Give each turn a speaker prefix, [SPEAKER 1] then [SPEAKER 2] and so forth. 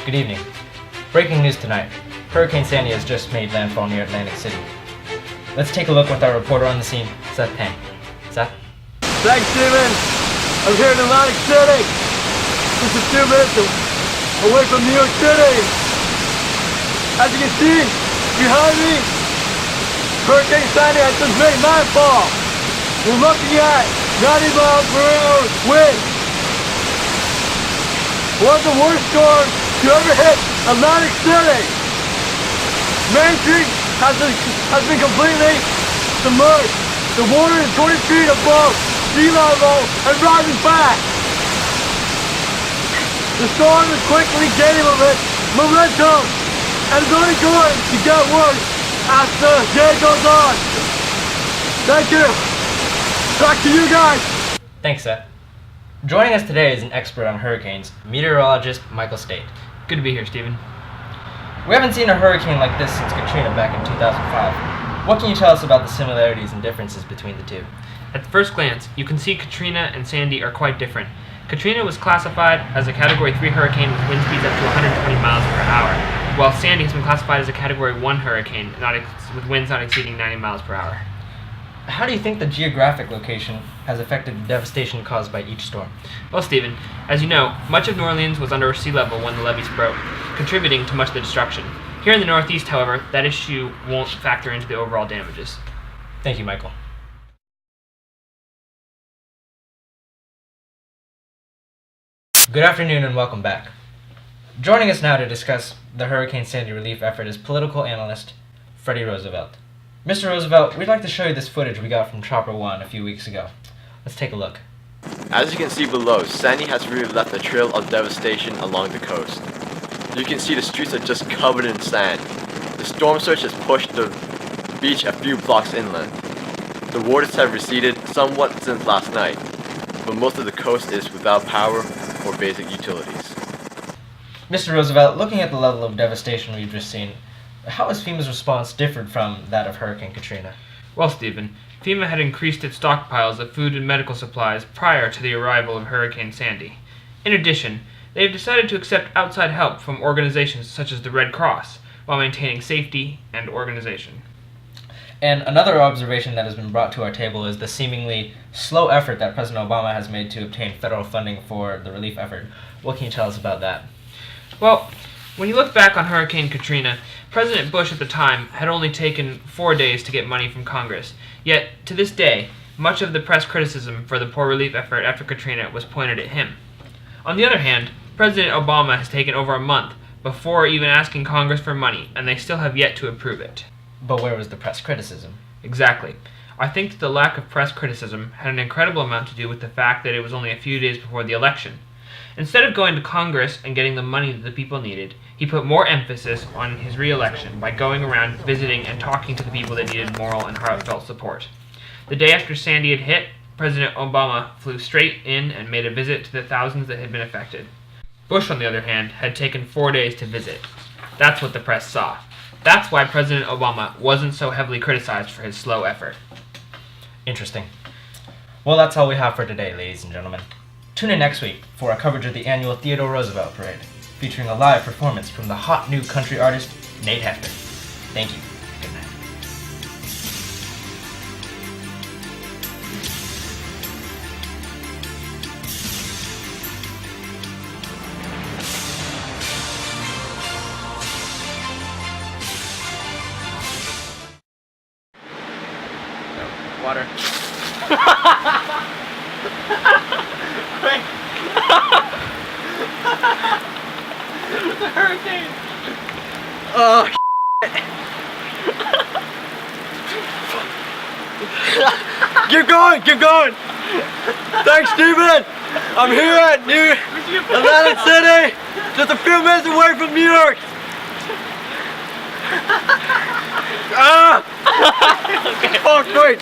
[SPEAKER 1] Good evening. Breaking news tonight. Hurricane Sandy has just made landfall near Atlantic City. Let's take a look with our reporter on the scene, Seth Pang. Seth?
[SPEAKER 2] Thanks, Steven. I'm here in Atlantic City. Just a few minutes away from New York City. As you can see behind me, Hurricane Sandy has just made landfall. We're looking at 90 miles per hour wind. One of the worst storms to ever hit Atlantic City. Main Street has been completely submerged. The water is 20 feet above sea level and rising fast. The storm is quickly gaining momentum and is only going to get worse as the day goes on. Thank you. Back to you guys.
[SPEAKER 1] Thanks, Seth. Joining us today is an expert on hurricanes, meteorologist Michael State.
[SPEAKER 3] Good to be here, Stephen.
[SPEAKER 1] We haven't seen a hurricane like this since Katrina back in 2005. What can you tell us about the similarities and differences between the two?
[SPEAKER 3] At first glance, you can see Katrina and Sandy are quite different. Katrina was classified as a Category 3 hurricane with wind speeds up to 120 miles per hour, while Sandy has been classified as a Category 1 hurricane with winds not exceeding 90 miles per hour.
[SPEAKER 1] How do you think the geographic location has affected the devastation caused by each storm?
[SPEAKER 3] Well, Stephen, as you know, much of New Orleans was under sea level when the levees broke, contributing to much of the destruction. Here in the Northeast, however, that issue won't factor into the overall damages.
[SPEAKER 1] Thank you, Michael. Good afternoon and welcome back. Joining us now to discuss the Hurricane Sandy relief effort is political analyst Freddie Roosevelt. Mr. Roosevelt, we'd like to show you this footage we got from Chopper One a few weeks ago. Let's take a look.
[SPEAKER 4] As you can see below, Sandy has really left a trail of devastation along the coast. You can see the streets are just covered in sand. The storm surge has pushed the beach a few blocks inland. The waters have receded somewhat since last night, but most of the coast is without power or basic utilities.
[SPEAKER 1] Mr. Roosevelt, looking at the level of devastation we've just seen, how has FEMA's response differed from that of Hurricane Katrina?
[SPEAKER 3] Well, Stephen, FEMA had increased its stockpiles of food and medical supplies prior to the arrival of Hurricane Sandy. In addition, they have decided to accept outside help from organizations such as the Red Cross while maintaining safety and organization.
[SPEAKER 1] And another observation that has been brought to our table is the seemingly slow effort that President Obama has made to obtain federal funding for the relief effort. What can you tell us about that?
[SPEAKER 3] Well, when you look back on Hurricane Katrina, President Bush at the time had only taken 4 days to get money from Congress. Yet, to this day, much of the press criticism for the poor relief effort after Katrina was pointed at him. On the other hand, President Obama has taken over a month before even asking Congress for money, and they still have yet to approve it.
[SPEAKER 1] But where was the press criticism?
[SPEAKER 3] Exactly. I think that the lack of press criticism had an incredible amount to do with the fact that it was only a few days before the election. Instead of going to Congress and getting the money that the people needed, he put more emphasis on his re-election by going around visiting and talking to the people that needed moral and heartfelt support. The day after Sandy had hit, President Obama flew straight in and made a visit to the thousands that had been affected. Bush, on the other hand, had taken 4 days to visit. That's what the press saw. That's why President Obama wasn't so heavily criticized for his slow effort.
[SPEAKER 1] Interesting. Well, that's all we have for today, ladies and gentlemen. Tune in next week for our coverage of the annual Theodore Roosevelt Parade, featuring a live performance from the hot new country artist, Nate Hefner. Thank you. Good night.
[SPEAKER 3] Water. It's a hurricane!
[SPEAKER 4] Oh, Keep going, keep going! Thanks, Steven! I'm here at Atlantic City, just a few minutes away from New York! Ah!
[SPEAKER 3] Okay.
[SPEAKER 4] Oh, great!